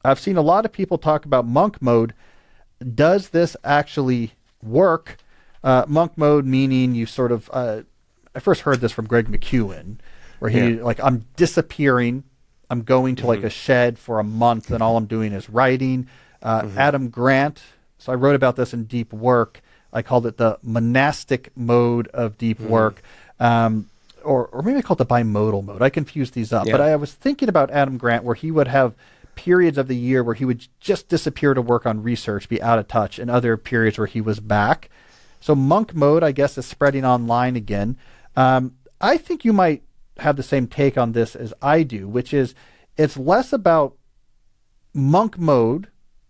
I've seen a lot of people talk about monk mode. Does this actually work? Monk mode meaning you sort of, I first heard this from Greg McEwen, where he like, I'm disappearing. I'm going to like a shed for a month and all I'm doing is writing. Adam Grant, so I wrote about this in Deep Work. I called it the monastic mode of deep work. Or maybe I call it the bimodal mode. I confused these up. But I was thinking about Adam Grant where he would have periods of the year where he would just disappear to work on research, be out of touch, and other periods where he was back. So monk mode, I guess, is spreading online again. I think you might have the same take on this as I do, which is it's less about monk mode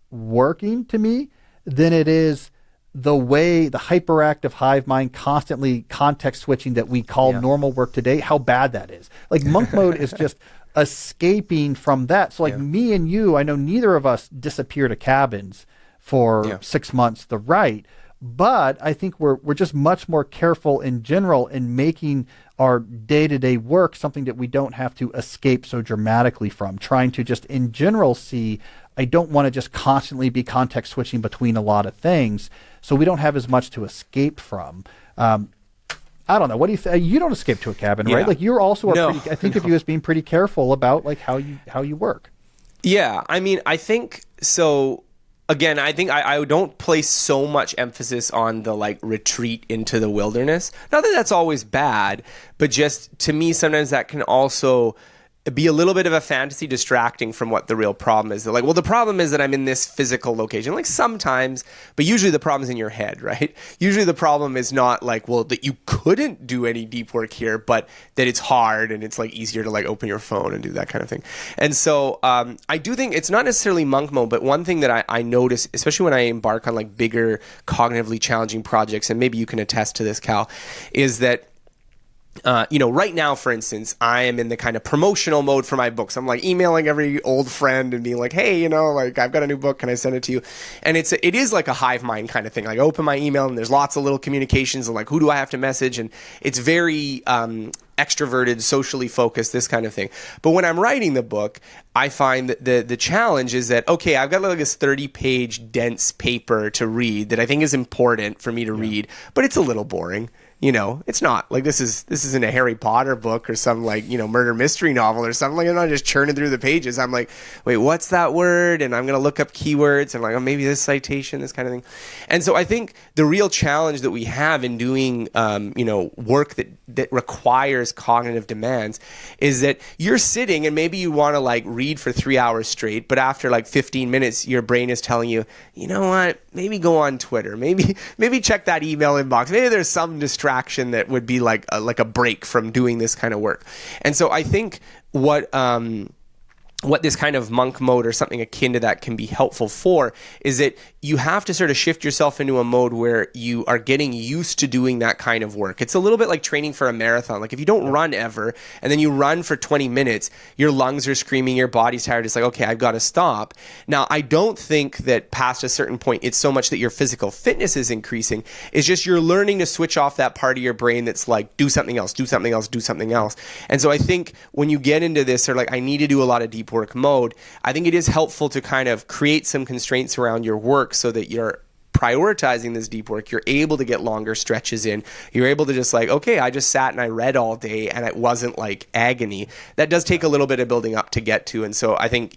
working to me than it is the way the hyperactive hive mind constantly context switching that we call normal work today, how bad that is. Like monk mode is just escaping from that. So like me and you, I know neither of us disappear to cabins for 6 months to write, but I think we're just much more careful in general in making our day-to-day work something that we don't have to escape so dramatically from, trying to just in general see, I don't want to just constantly be context switching between a lot of things, so we don't have as much to escape from. I don't know. What do you think? You don't escape to a cabin, right? Like you're also I think of you as being pretty careful about like how you work. Yeah, I mean, I think so. Again, I think I don't place so much emphasis on the like retreat into the wilderness. Not that that's always bad, but just to me, sometimes that can also be a little bit of a fantasy distracting from what the real problem is. They're like, well, the problem is that I'm in this physical location. Like sometimes, but usually the problem is in your head, right? Usually the problem is not like, well, that you couldn't do any deep work here, but that it's hard and it's like easier to like open your phone and do that kind of thing. And so I do think it's not necessarily monk mode, but one thing that I notice, especially when I embark on like bigger cognitively challenging projects, and maybe you can attest to this, Cal, is that right now, for instance, I am in the kind of promotional mode for my books. I'm like emailing every old friend and being like, hey, like I've got a new book. Can I send it to you? And it is like a hive mind kind of thing. Like I open my email and there's lots of little communications and like, who do I have to message? And it's very extroverted, socially focused, this kind of thing. But when I'm writing the book, I find that the challenge is that, okay, I've got like this 30-page dense paper to read that I think is important for me to read, but it's a little boring. It's not like this isn't a Harry Potter book or some like, murder mystery novel or something. Like I'm not just churning through the pages. I'm like, wait, what's that word? And I'm going to look up keywords and like, oh, maybe this citation, this kind of thing. And so I think the real challenge that we have in doing, work that requires cognitive demands is that you're sitting and maybe you want to like read for 3 hours straight, but after like 15 minutes, your brain is telling you, you know what, maybe go on Twitter, maybe check that email inbox. Maybe there's some distraction that would be like a break from doing this kind of work. And so I think what this kind of monk mode or something akin to that can be helpful for is that you have to sort of shift yourself into a mode where you are getting used to doing that kind of work. It's a little bit like training for a marathon. Like if you don't run ever and then you run for 20 minutes, your lungs are screaming, your body's tired. It's like, okay, I've got to stop. Now, I don't think that past a certain point, it's so much that your physical fitness is increasing. It's just you're learning to switch off that part of your brain that's like, do something else, do something else, do something else. And so I think when you get into this, or like, I need to do a lot of deep work mode, I think it is helpful to kind of create some constraints around your work so that you're prioritizing this deep work. You're able to get longer stretches in. You're able to just like, okay, I just sat and I read all day and it wasn't like agony. That does take a little bit of building up to get to. And so I think,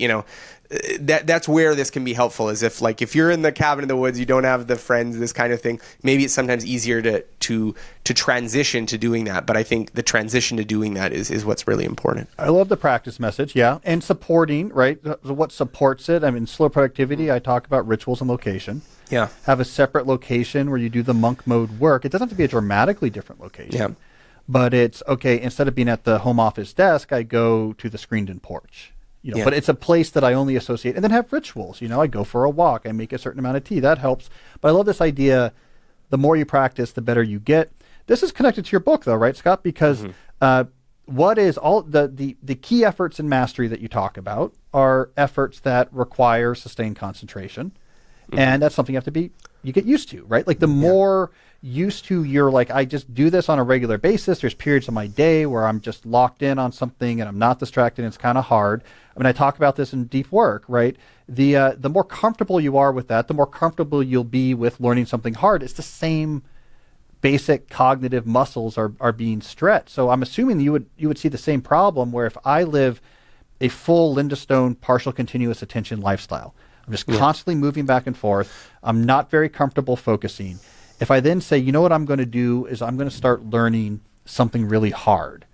that's where this can be helpful, is if you're in the cabin in the woods, you don't have the friends, this kind of thing, maybe it's sometimes easier to transition to doing that. But I think the transition to doing that is what's really important. I love the practice message. Yeah. And supporting, right? What supports it? I mean, slow productivity, I talk about rituals and location. Yeah. Have a separate location where you do the monk mode work. It doesn't have to be a dramatically different location. Yeah. But it's okay, instead of being at the home office desk, I go to the screened-in porch. But it's a place that I only associate, and then have rituals. I go for a walk, I make a certain amount of tea. That helps. But I love this idea, the more you practice, the better you get. This is connected to your book, though, right, Scott? Because what is all the key efforts in mastery that you talk about are efforts that require sustained concentration. And that's something you get used to, right? Like the more used to your like, I just do this on a regular basis. There's periods of my day where I'm just locked in on something and I'm not distracted. And it's kind of hard. I mean, I talk about this in deep work, right? The more comfortable you are with that, the more comfortable you'll be with learning something hard. It's the same basic cognitive muscles are being stretched. So I'm assuming you would see the same problem where if I live a full Linda Stone partial continuous attention lifestyle, I'm just constantly moving back and forth. I'm not very comfortable focusing. If I then say, you know what I'm going to do is I'm going to start learning something really hard.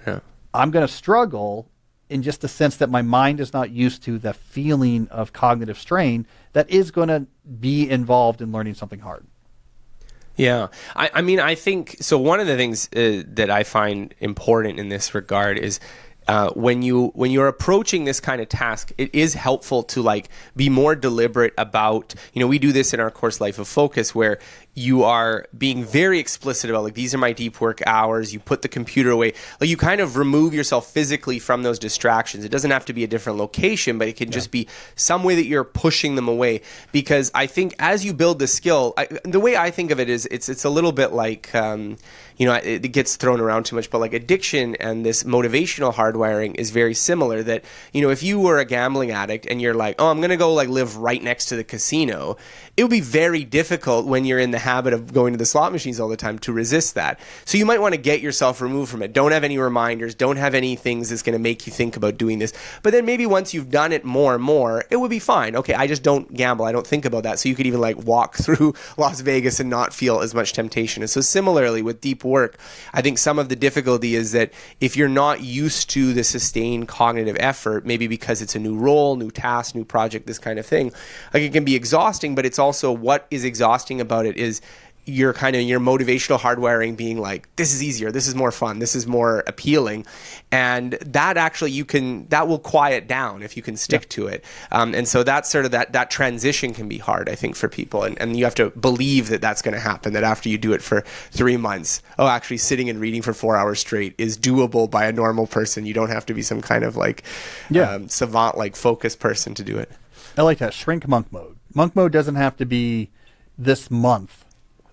Yeah. I'm going to struggle in just the sense that my mind is not used to the feeling of cognitive strain that is going to be involved in learning something hard. Yeah. I mean, I think, so one of the things that I find important in this regard is when you're approaching this kind of task, it is helpful to like be more deliberate about, we do this in our course Life of Focus where you are being very explicit about like, these are my deep work hours. You put the computer away, like you kind of remove yourself physically from those distractions. It doesn't have to be a different location, but it can just be some way that you're pushing them away. Because I think as you build the skill, the way I think of it is it's a little bit like, it gets thrown around too much, but like addiction and this motivational hardwiring is very similar. That, if you were a gambling addict and you're like, oh, I'm going to go like live right next to the casino, it would be very difficult when you're in the habit of going to the slot machines all the time to resist that. So you might want to get yourself removed from it. Don't have any reminders. Don't have any things that's going to make you think about doing this. But then maybe once you've done it more and more, it would be fine. Okay, I just don't gamble. I don't think about that. So you could even like walk through Las Vegas and not feel as much temptation. And so similarly with deep work, I think some of the difficulty is that if you're not used to the sustained cognitive effort, maybe because it's a new role, new task, new project, this kind of thing, like it can be exhausting, but it's also what is exhausting about it is your motivational hardwiring being like, this is easier, this is more fun, this is more appealing. And that actually that will quiet down if you can stick to it. And so that's sort of that transition can be hard, I think, for people. And you have to believe that that's going to happen, that after you do it for 3 months, actually sitting and reading for 4 hours straight is doable by a normal person. You don't have to be some kind of like savant, like focused person to do it. I like that. Shrink monk mode. Monk mode doesn't have to be this month.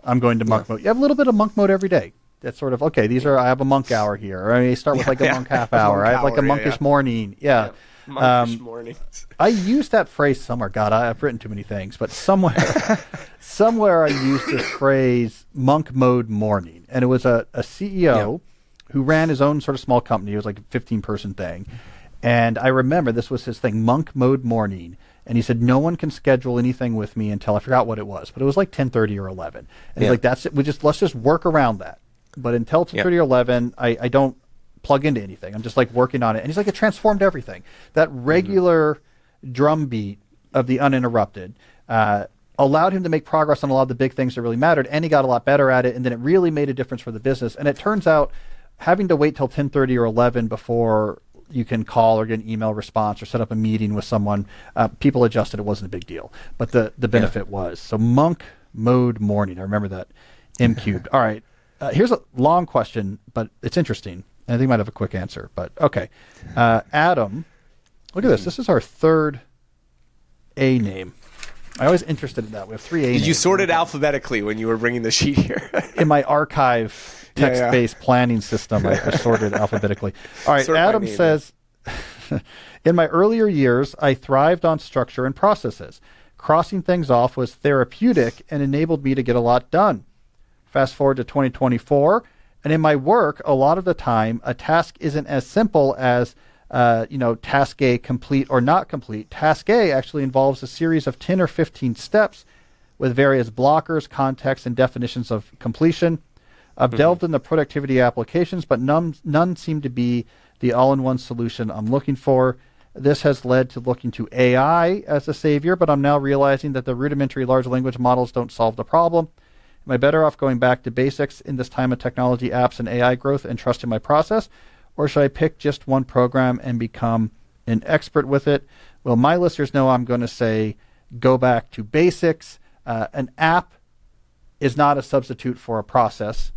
I'm going to monk mode. You have a little bit of monk mode every day. That's sort of, okay, I have a monk hour here. Or I start with like a monk half hour. I have like a monkish morning. Yeah. Monkish mornings. I used that phrase somewhere. God, I've written too many things. But somewhere I used this phrase, monk mode morning. And it was a CEO who ran his own sort of small company. It was like a 15-person thing. And I remember this was his thing, monk mode morning. And he said, no one can schedule anything with me until I forgot what it was, but it was like 10:30 or 11. And he's like, that's it. Let's just work around that. But until 10:30 or 11, I don't plug into anything. I'm just like working on it. And he's like, it transformed everything. That regular drumbeat of the uninterrupted allowed him to make progress on a lot of the big things that really mattered. And he got a lot better at it. And then it really made a difference for the business. And it turns out having to wait till 10:30 or 11 before you can call or get an email response or set up a meeting with someone, people adjusted. It wasn't a big deal, but the benefit was. So monk mode morning. I remember that. M cubed. All right. Here's a long question, but it's interesting. I think you might have a quick answer, but okay. Adam, look at this. This is our third A name. I was interested in that. We have 3 A names. Did you sort it alphabetically when you were bringing the sheet here? In my archive text-based planning system, I sorted alphabetically. All right, Adam says, in my earlier years, I thrived on structure and processes. Crossing things off was therapeutic and enabled me to get a lot done. Fast forward to 2024, and in my work, a lot of the time, a task isn't as simple as, task A, complete or not complete. Task A actually involves a series of 10 or 15 steps with various blockers, contexts, and definitions of completion. I've delved into productivity applications, but none seem to be the all-in-one solution I'm looking for. This has led to looking to AI as a savior, but I'm now realizing that the rudimentary large language models don't solve the problem. Am I better off going back to basics in this time of technology, apps, and AI growth and trusting my process? Or should I pick just one program and become an expert with it? Well, my listeners know I'm going to say go back to basics. An app is not a substitute for a process.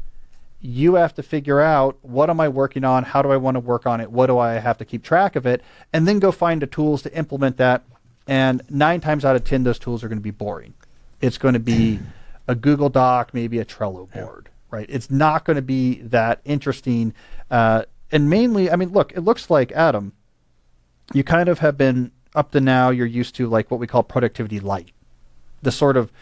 You have to figure out, what am I working on? How do I want to work on it? What do I have to keep track of it? And then go find the tools to implement that. And 9 times out of 10, those tools are going to be boring. It's going to be a Google Doc, maybe a Trello board, right? It's not going to be that interesting. And mainly, I mean, look, it looks like, Adam, you kind of have been, up to now, you're used to like what we call productivity light. The sort of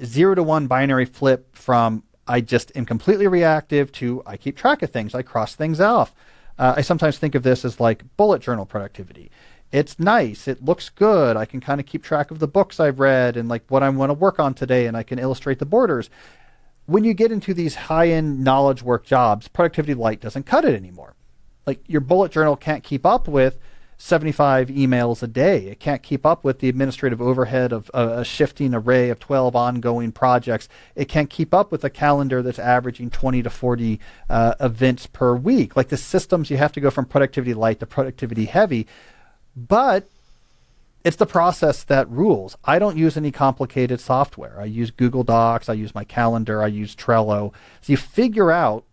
0 to 1 binary flip from I just am completely reactive to I keep track of things, I cross things off. I sometimes think of this as like bullet journal productivity. It's nice, it looks good, I can kind of keep track of the books I've read and like what I want to work on today, and I can illustrate the borders. When you get into these high-end knowledge work jobs, productivity light doesn't cut it anymore. Like your bullet journal can't keep up with 75 emails a day. It can't keep up with the administrative overhead of a shifting array of 12 ongoing projects. It can't keep up with a calendar that's averaging 20 to 40 events per week. Like the systems, you have to go from productivity light to productivity heavy. But it's the process that rules. I don't use any complicated software. I use Google Docs. I use my calendar. I use Trello. So you figure out,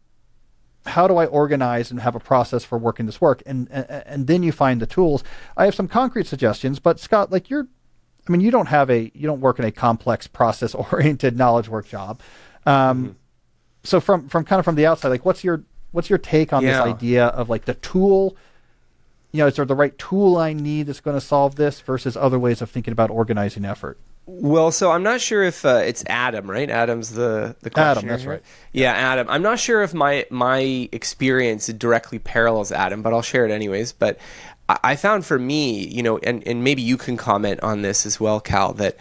how do I organize and have a process for working this work? And then you find the tools. I have some concrete suggestions, but Scott, like you don't work in a complex process oriented knowledge work job. So from the outside, like what's your take on this idea of like the tool? Is there the right tool I need that's going to solve this versus other ways of thinking about organizing effort? Well, so I'm not sure if it's Adam, right? Adam's the questioner. Adam, that's right. Yeah, Adam. I'm not sure if my experience directly parallels Adam, but I'll share it anyways. But I found for me, and maybe you can comment on this as well, Cal, that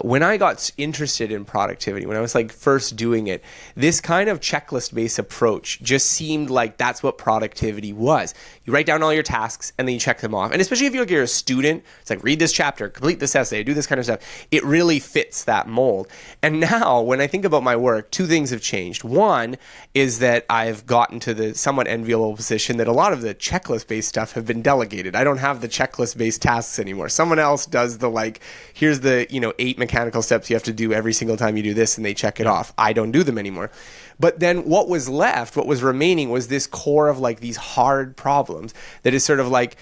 when I got interested in productivity, when I was like first doing it, this kind of checklist-based approach just seemed like that's what productivity was. You write down all your tasks and then you check them off. And especially if you're a student, it's like read this chapter, complete this essay, do this kind of stuff. It really fits that mold. And now when I think about my work, two things have changed. One is that I've gotten to the somewhat enviable position that a lot of the checklist-based stuff have been delegated. I don't have the checklist-based tasks anymore. Someone else does the here's the 8 mechanical steps you have to do every single time you do this, and they check it off. I don't do them anymore. But then what was remaining was this core of like these hard problems that is sort of like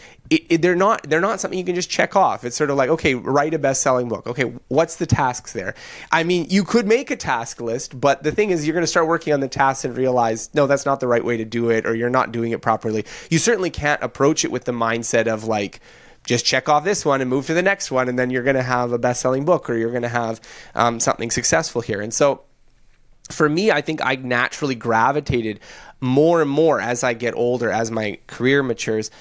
they're not something you can just check off. It's sort of like, okay, write a best-selling book. Okay, what's the tasks there? I mean, you could make a task list, but the thing is you're going to start working on the tasks and realize, no, that's not the right way to do it, or you're not doing it properly. You certainly can't approach it with the mindset of like, just check off this one and move to the next one, and then you're going to have a best-selling book, or you're going to have something successful here. And so for me, I think I naturally gravitated more and more as I get older, as my career matures,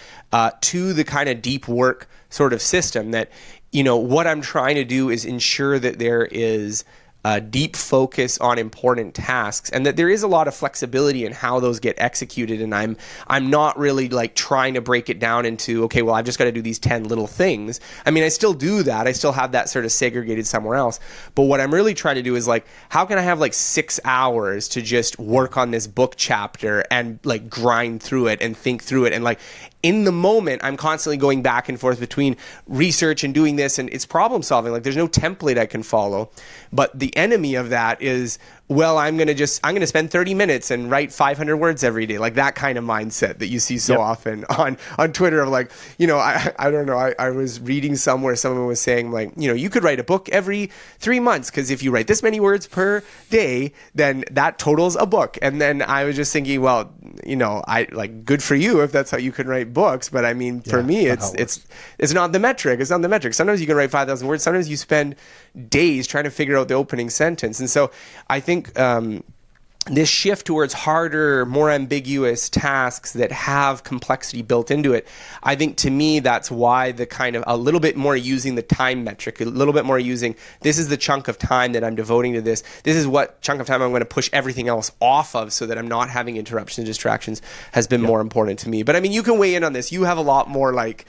to the kind of deep work sort of system that, what I'm trying to do is ensure that there is a deep focus on important tasks, and that there is a lot of flexibility in how those get executed. And I'm not really like trying to break it down into, okay, well, I've just got to do these 10 little things. I mean, I still do that. I still have that sort of segregated somewhere else. But what I'm really trying to do is like, how can I have like 6 hours to just work on this book chapter and like grind through it and think through it? And like, in the moment, I'm constantly going back and forth between research and doing this, and it's problem solving. Like there's no template I can follow. But the enemy of that is, well, I'm going to spend 30 minutes and write 500 words every day. Like that kind of mindset that you see so often on Twitter of like, I don't know. I was reading somewhere, someone was saying like, you could write a book every 3 months, because if you write this many words per day, then that totals a book. And then I was just thinking, well, I like, good for you if that's how you can write books. But I mean, for me, it's not the metric. It's not the metric. Sometimes you can write 5,000 words. Sometimes you spend days trying to figure out the opening sentence. And so I think this shift towards harder, more ambiguous tasks that have complexity built into it, I think to me, that's why the kind of a little bit more using the time metric, a little bit more using, this is the chunk of time that I'm devoting to this. This is what chunk of time I'm going to push everything else off of so that I'm not having interruptions and distractions has been more important to me. But I mean, you can weigh in on this. You have a lot more like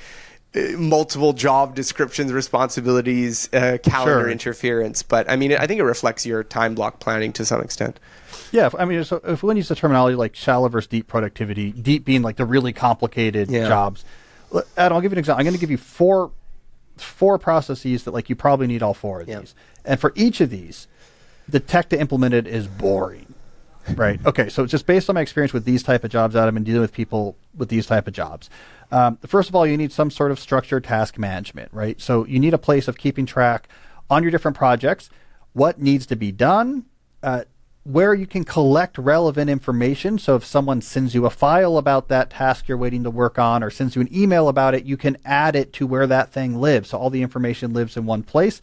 multiple job descriptions, responsibilities, calendar interference. But I mean, I think it reflects your time block planning to some extent. Yeah, I mean, so if we use the terminology like shallow versus deep productivity, deep being like the really complicated jobs. Adam, I'll give you an example. I'm going to give you four processes that like you probably need all four of these. And for each of these, the tech to implement it is boring. Right. Okay. So just based on my experience with these type of jobs, Adam, and dealing with people with these type of jobs, first of all, you need some sort of structured task management, right? So you need a place of keeping track on your different projects. what needs to be done, where you can collect relevant information. So if someone sends you a file about that task you're waiting to work on, or sends you an email about it, you can add it to where that thing lives. So all the information lives in one place.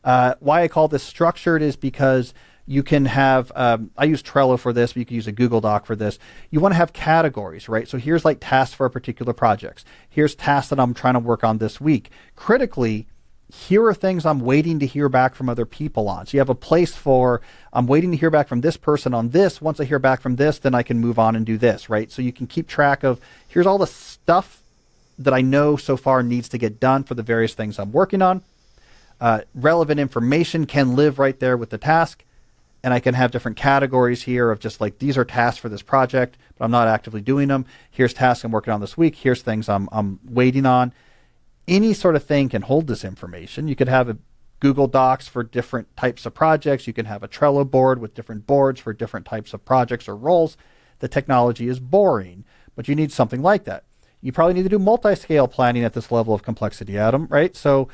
Why I call this structured is because you can have, I use Trello for this, but you can use a Google Doc for this. You want to have categories, right? So here's like tasks for particular projects. Here's tasks that I'm trying to work on this week. Critically, here are things I'm waiting to hear back from other people on. So you have a place for, I'm waiting to hear back from this person on this. Once I hear back from this, then I can move on and do this, right? So you can keep track of, here's all the stuff that I know so far needs to get done for the various things I'm working on. Relevant information can live right there with the task. And I can have different categories here of just like, these are tasks for this project, but I'm not actively doing them. Here's tasks I'm working on this week. Here's things I'm waiting on. Any sort of thing can hold this information. You could have a Google Docs for different types of projects. You can have a Trello board with different boards for different types of projects or roles. The technology is boring, but you need something like that. You probably need to do multi-scale planning at this level of complexity, Adam, right? So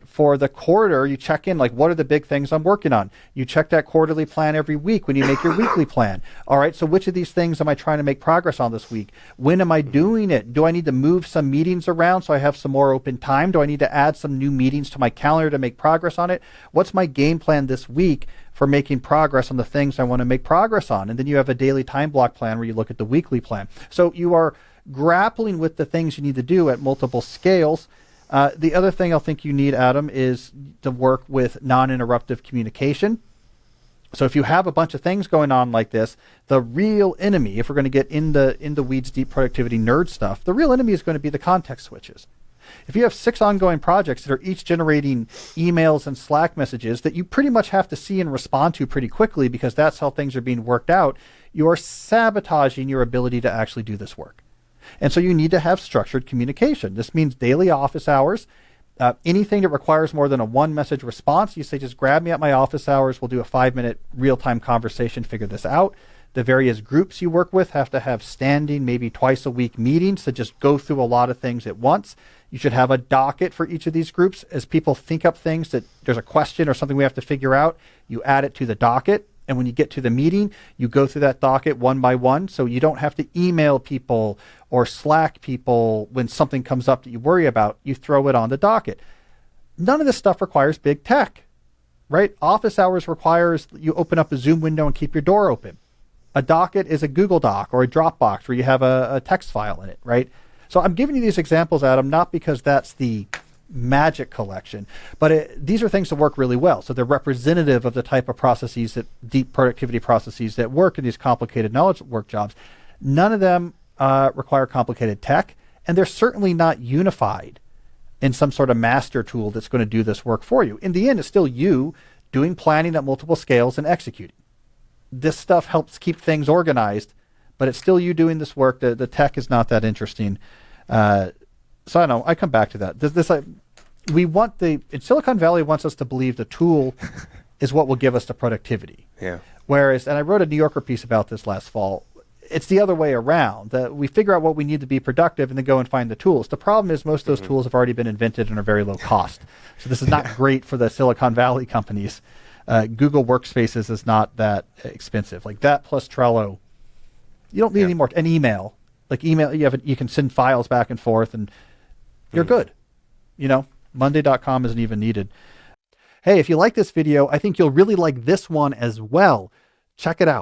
for the quarter, you check in, like, what are the big things I'm working on? You check that quarterly plan every week when you make your weekly plan. All right, so which of these things am I trying to make progress on this week? When am I doing it? Do I need to move some meetings around so I have some more open time? Do I need to add some new meetings to my calendar to make progress on it? What's my game plan this week for making progress on the things I want to make progress on? And then you have a daily time block plan where you look at the weekly plan. So you are grappling with the things you need to do at multiple scales. The other thing I think you need, Adam, is to work with non-interruptive communication. So if you have a bunch of things going on like this, the real enemy, if we're going to get in the weeds, deep productivity nerd stuff, the real enemy is going to be the context switches. If you have 6 ongoing projects that are each generating emails and Slack messages that you pretty much have to see and respond to pretty quickly because that's how things are being worked out, you are sabotaging your ability to actually do this work. And so you need to have structured communication. This means daily office hours. Anything that requires more than a 1-message response, you say, just grab me at my office hours. We'll do a 5-minute real-time conversation, figure this out. The various groups you work with have to have standing, maybe twice a week meetings to just go through a lot of things at once. You should have a docket for each of these groups. As people think up things that there's a question or something we have to figure out, you add it to the docket. And when you get to the meeting, you go through that docket one by one. So you don't have to email people or Slack people when something comes up that you worry about. You throw it on the docket. None of this stuff requires big tech, right? Office hours requires you open up a Zoom window and keep your door open. A docket is a Google Doc or a Dropbox where you have a text file in it, right? So I'm giving you these examples, Adam, not because that's the magic collection, but these are things that work really well. So they're representative of the type of processes, that deep productivity processes that work in these complicated knowledge work jobs. None of them require complicated tech, and they're certainly not unified in some sort of master tool that's going to do this work for you. In the end, it's still you doing planning at multiple scales and executing. This stuff helps keep things organized, but it's still you doing this work. The tech is not that interesting. So I know I come back to that. We want in Silicon Valley wants us to believe the tool is what will give us the productivity. Yeah. Whereas, and I wrote a New Yorker piece about this last fall, it's the other way around, that we figure out what we need to be productive and then go and find the tools. The problem is most of those tools have already been invented and are very low cost. So this is not great for the Silicon Valley companies. Google Workspaces is not that expensive. Like that plus Trello, you don't need any more. An email, you can send files back and forth and you're good. Monday.com isn't even needed. Hey, if you like this video, I think you'll really like this one as well. Check it out.